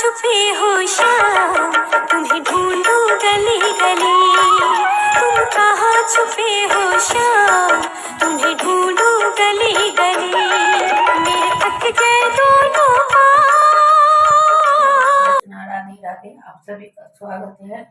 छुपे हो श्याम, तुम्हें ढूंढूं गली गली। तुम कहाँ छुपे हो श्याम, तुम्हें ढूंढूं गली गली। मेरे थक गए दोनों राधे राधे। आप सभी का स्वागत है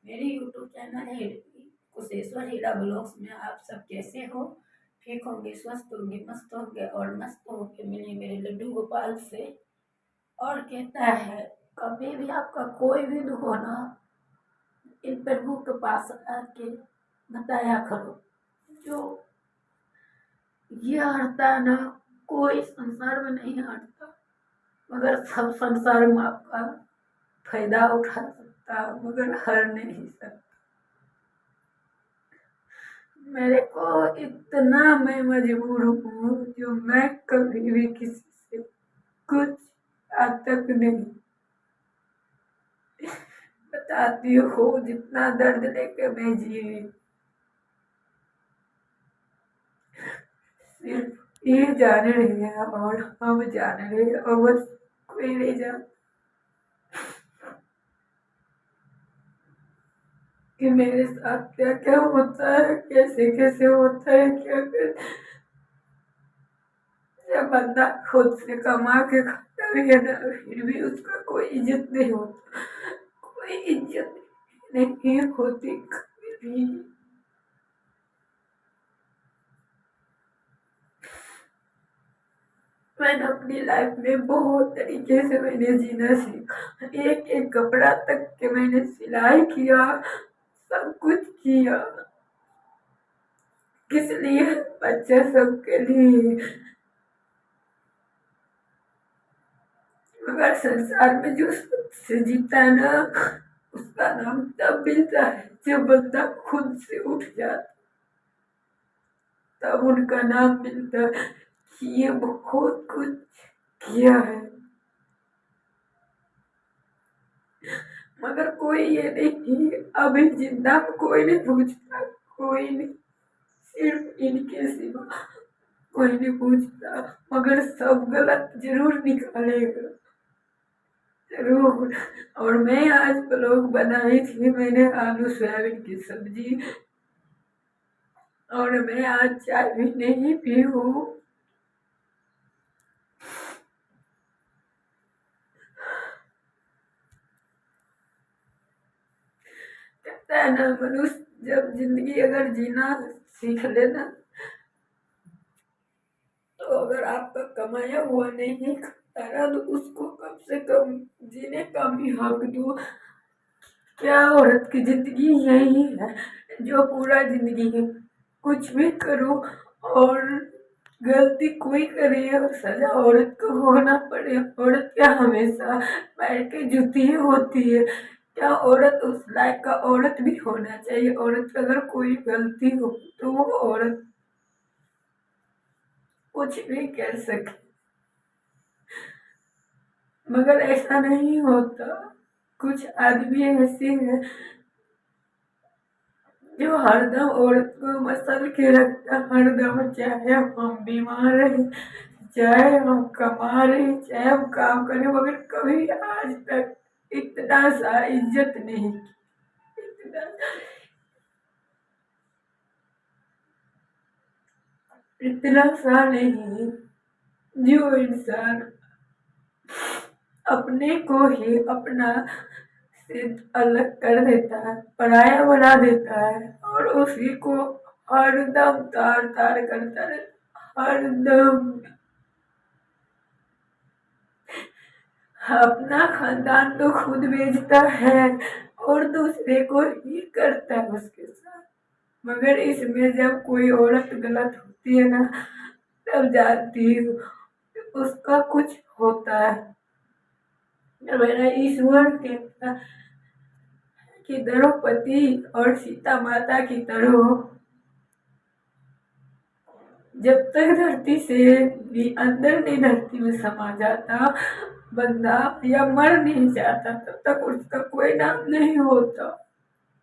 मेरी यूट्यूब चैनल है कुशेश्वर हीरा ब्लॉग्स में। आप सब कैसे हो? ठीक होंगे, स्वस्थ होंगे, मस्त होंगे और मस्त होंगे। मिलिए मेरे लड्डू गोपाल से। और कहता है कभी भी आपका कोई भी दुख हो ना, इन प्रभु के पास आके बताया करो। जो ये हटता है ना, कोई संसार में नहीं हटता, मगर सब संसार में आपका फायदा उठा सकता मगर हर नहीं सकता। मेरे को इतना मैं मजबूर हूँ जो मैं कभी भी किसी से कुछ आज तक नहीं बताती हूँ। जितना दर्द लेके मैं जी रही, सिर्फ ये जान रही है और हम जान रहे हैं और बस कोई नहीं जानता कि मेरे साथ क्या क्या होता है, कैसे कैसे होता है, क्या कर। जब बंदा खुद से कमा के खाता भी है ना, फिर भी उसका कोई इज्जत नहीं होता, कोई इज्जत नहीं होती कभी भी। मैंने अपनी लाइफ में बहुत तरीके से मैंने जीना सीखा। एक एक कपड़ा तक के मैंने सिलाई किया, सब कुछ किया। किस लिए? बच्चे सबके लिए। मगर संसार में जो सबसे जीता है ना, उसका नाम तब मिलता है जब बंदा खुद से उठ जाता, तब उनका नाम मिलता है कि ये बहुत कुछ किया है। मगर कोई ये नहीं, अभी जिंदा कोई नहीं पूछता, कोई नहीं, सिर्फ इनके सिवा कोई नहीं पूछता। मगर सब गलत जरूर निकालेगा, जरूर। और मैं आज ब्लॉग बनाई थी, मैंने आलू सोयाबीन की सब्जी, और मैं आज चाय भी नहीं पी हूँ। कहता है ना, मनुष्य जब जिंदगी अगर जीना सीख लेना, तो अगर आपका कमाया हुआ नहीं खाता ना, तो उसको कम से कम जीने का भी हक दो। क्या औरत की जिंदगी यही है जो पूरा जिंदगी है कुछ भी करो और गलती कोई करे और सजा औरत को होना पड़े। औरत क्या हमेशा पैर के जूती होती है? क्या औरत उस लायक का औरत भी होना चाहिए? औरत अगर कोई गलती हो तो वो औरत कुछ भी कर सके, मगर ऐसा नहीं होता। कुछ आदमी ऐसे हैं जो हरदम औरत को मसल के रखता, हरदम, चाहे हम बीमार रहे, चाहे हम कमा रहे, चाहे हम काम करें, मगर कभी आज तक इतना सा इज्जत नहीं की, इतना सा नहीं। जो इंसान अपने को ही अपना से अलग कर देता है, पराया बना देता है, और उसी को हरदम तार तार करता रहता, हरदम अपना खानदान तो खुद बेचता है और दूसरे को ही करता है उसके साथ। मगर इसमें जब कोई औरत गलत होती है ना, तब जानती हूँ उसका कुछ होता है। मेरा ईश्वर कहता कि द्रौपदी और सीता माता की तरह जब तक धरती से भी अंदर नहीं, धरती में समा जाता बंदा या मर नहीं जाता, तब तक उसका कोई नाम नहीं होता,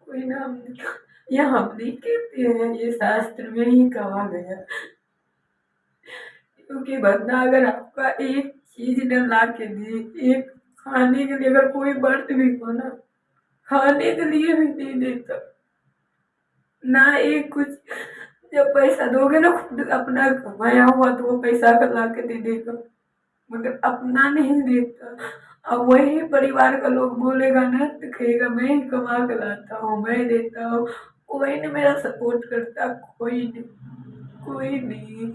कोई नाम नहीं। यह हम नहीं कहते हैं, ये शास्त्र में ही कहा गया। क्योंकि बंदा अगर आपका एक चीज न ला के दे, एक खाने के लिए अगर कोई बर्त भी हो ना, खाने के लिए भी नहीं देता, ना एक कुछ। जब पैसा दोगे ना खुद अपना कमाया हुआ तो वो पैसा का ला के दे देगा, मगर अपना नहीं देता। अब वही परिवार का लोग बोलेगा ना तो कहेगा मैं ही कमा के लाता हूँ, मैं देता हूँ। कोई नहीं मेरा सपोर्ट करता, कोई नहीं, कोई नहीं।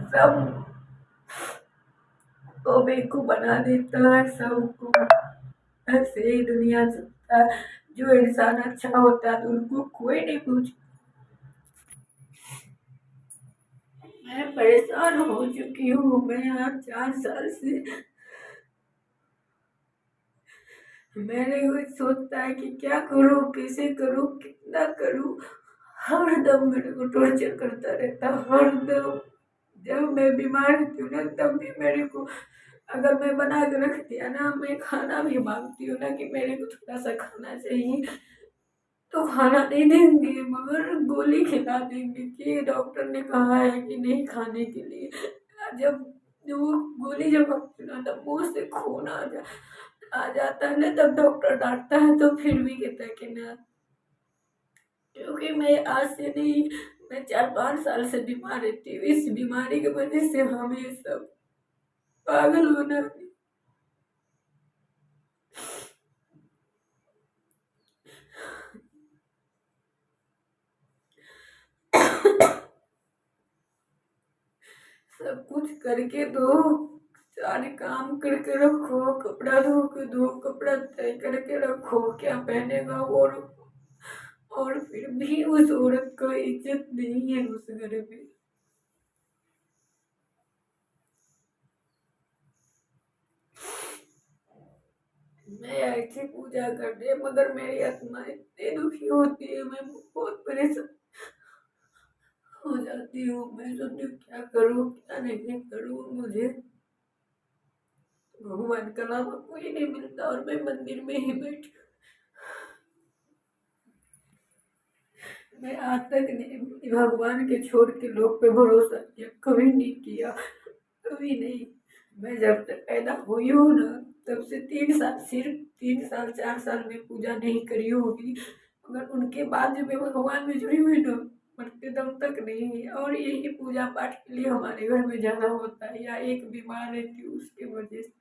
सब तो बेवकूफ बना देता है सबको। ऐसे ही दुनिया चलता है। जो इंसान अच्छा होता है तो उनको कोई नहीं पूछता। मैं परेशान हो चुकी हूँ। मैं आज 4 साल से मैंने कुछ सोचता है कि क्या करूँ, कैसे करूँ, कितना करूँ। हर दम मेरे को टॉर्चर करता रहता, हर दम। जब मैं बीमार रहती हूँ ना तब भी मेरे को, अगर मैं बना के रख दिया ना, मैं खाना भी मांगती हूँ ना कि मेरे को थोड़ा सा खाना चाहिए, तो खाना नहीं देंगे मगर गोली खिला देंगे कि डॉक्टर ने कहा है कि नहीं खाने के लिए। जब वो गोली जब खाती हूँ ना तब मुंह से खून आ जाता है ना, तब डॉक्टर डांटता है तो फिर भी कहता है कि ना, क्योंकि मैं आज से नहीं, मैं 4-5 साल से बीमार रहती हूँ। इस बीमारी की वजह से हमें सब पागल होना। सब कुछ करके दो, सारे काम करके रखो, कपड़ा धो के दो, कपड़ा तय करके रखो, क्या पहनेगा वो रखो। और फिर भी उस औरत को इज्जत नहीं है उस घर में। मैं ऐसी पूजा करती है मगर मेरी आत्मा इतनी दुखी होती है, मैं बहुत परेशान हो जाती हूँ। मैं सोचती हूँ क्या करूँ क्या नहीं करूँ। मुझे भगवान का नाम कोई नहीं मिलता और मैं मंदिर में ही बैठी। मैं आज तक नहीं भगवान के छोड़ के लोग पे भरोसा किया, कभी नहीं किया, कभी नहीं। मैं जब तक पैदा हुई हूँ ना तब से 3 साल, सिर्फ 3 साल 4 साल में पूजा नहीं करी होगी, मगर उनके बाद जब मैं भगवान में जुड़ी हुई ना, मरते दम तक नहीं। और यही पूजा पाठ के लिए हमारे घर में ज्यादा होता है, या एक बीमार रहती हूँ उसके वजह से।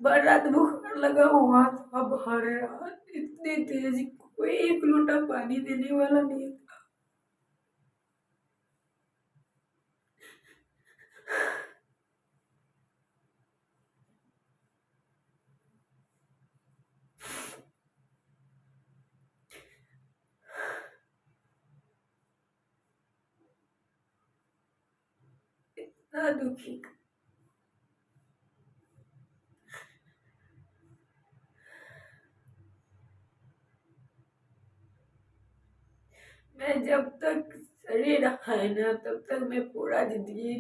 भर रात बुखार लगा हुआ था, भर रात इतनी तेज, कोई एक लोटा पानी देने वाला नहीं था। इतना दुखी। मैं जब तक शरीर है ना तब तक मैं पूरा जिंदगी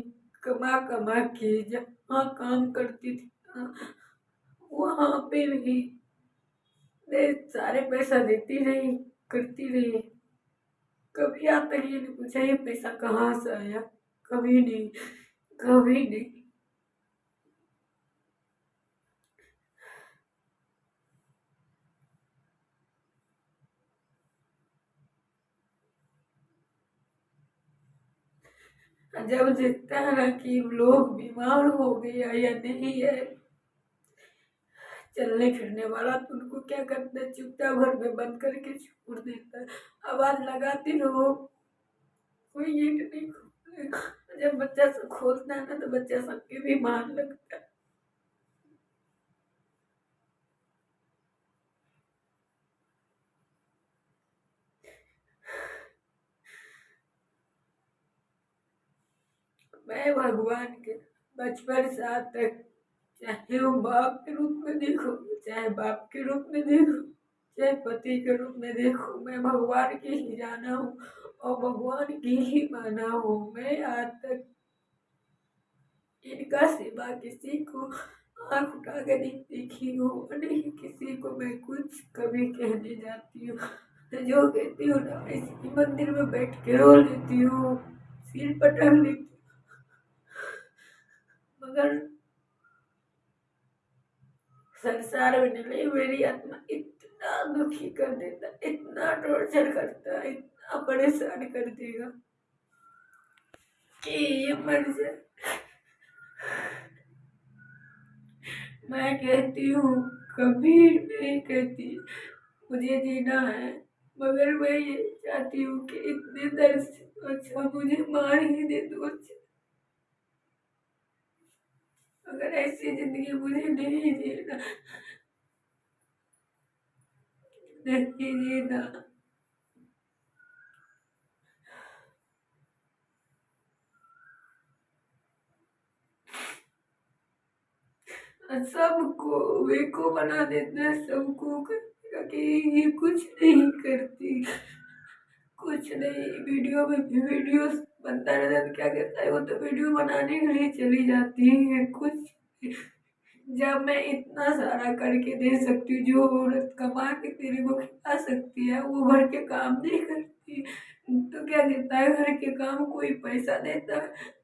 कमा कमा के जहाँ काम करती थी ना, वहाँ पे भी मैं सारे पैसा देती रही, करती रही। कभी आज तक ये नहीं पूछा ये पैसा कहाँ से आया, कभी नहीं, कभी नहीं। जब देखता है ना कि लोग बीमार हो गया या नहीं है चलने फिरने वाला, तो उनको क्या करता है, चुपचाप घर में बंद करके छोड़ देता है। आवाज लगाती रहो, कोई गेट नहीं खोलेगा। जब बच्चा सब खोलता है ना तो बच्चा सबके भी मार लगता है। मैं भगवान के बचपन से आज तक, चाहे वो बाप के रूप में देखो, चाहे बाप के रूप में देखो, चाहे पति के रूप में देखो, मैं भगवान की ही जाना हूँ और भगवान की ही माना हूँ। मैं आज तक इनका सिवा किसी को आँख उठा के नहीं देखी हूँ, नहीं किसी को मैं कुछ कभी कहने जाती हूँ तो जो कहती हूँ ना, इसी मंदिर में बैठ के रो लेती हूँ, सिर पटक लेती हूँ। मगर संसार में नहीं, मेरी आत्मा इतना दुखी कर देता, इतना टॉर्चर करता, इतना परेशान कर देगा कि ये मर जाए। मैं कहती हूँ, कभी नहीं कहती मुझे जीना है, मगर मैं ये चाहती हूँ कि इतने दर्द से अच्छा मुझे मार ही दे तो अच्छा। अगर ऐसी जिंदगी मुझे नहीं जीना, नहीं जीना। सबको बेको बना देता है, सबको कहेगा कि ये कुछ नहीं करती, कुछ नहीं। वीडियो में वीडियो बनता रहता है, क्या कहता है वो, तो वीडियो बनाने के लिए चली जाती है। कुछ जब मैं इतना सारा करके दे सकती हूँ, जो औरत कमा के तेरे को खिला सकती है, वो घर के काम नहीं करती, तो क्या कहता है घर के काम कोई पैसा देता है?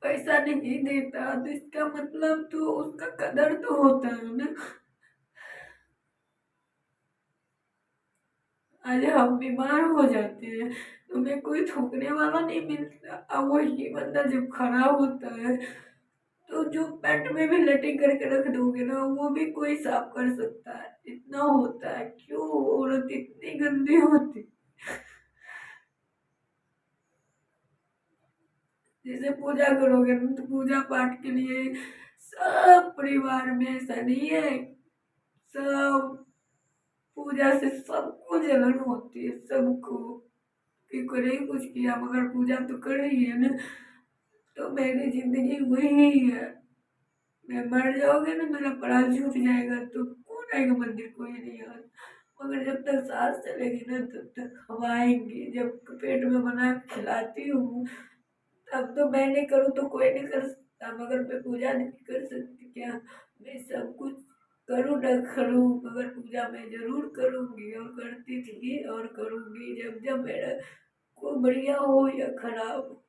पैसा नहीं देता तो इसका मतलब तो उसका कदर तो होता है ना। आज हम बीमार हो जाते हैं तो हमें कोई थूकने वाला नहीं मिलता, अब वही बंदा जब खराब होता है तो जो पेट में भी लटिंग करके रख दोगे ना, वो भी कोई साफ कर सकता है। इतना होता है, क्यों औरत इतनी गंदी होती? जैसे पूजा करोगे ना, तो पूजा पाठ के लिए सब परिवार में ऐसा नहीं है, सब पूजा से सबको जलन होती है, सबको कि करे कुछ किया मगर पूजा तो कर रही है ना। तो मेरी जिंदगी वही है, मैं मर जाओगे ना, मेरा प्राण छूट जाएगा तो कौन आएगा मंदिर, कोई नहीं आएगा। मगर जब तक सांस चलेगी ना तब तक हम आएंगे। जब पेट में बना के खिलाती हूँ तब तो मैं नहीं करूँ तो कोई नहीं कर सकता, मगर मैं पूजा नहीं कर सकती क्या? मैं सब कुछ करूँ न करूँ, मगर पूजा मैं जरूर करूँगी और करती थी और करूँगी, जब जब मेरा को बढ़िया हो या खराब हो।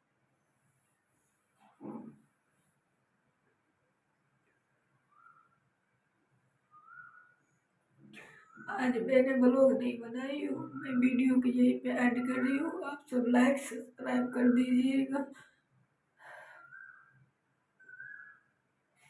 आज मैंने ब्लॉग नहीं बनाई हूँ, मैं वीडियो को यहीं पे ऐड कर रही हूँ। आप सब लाइक सब्सक्राइब कर दीजिएगा।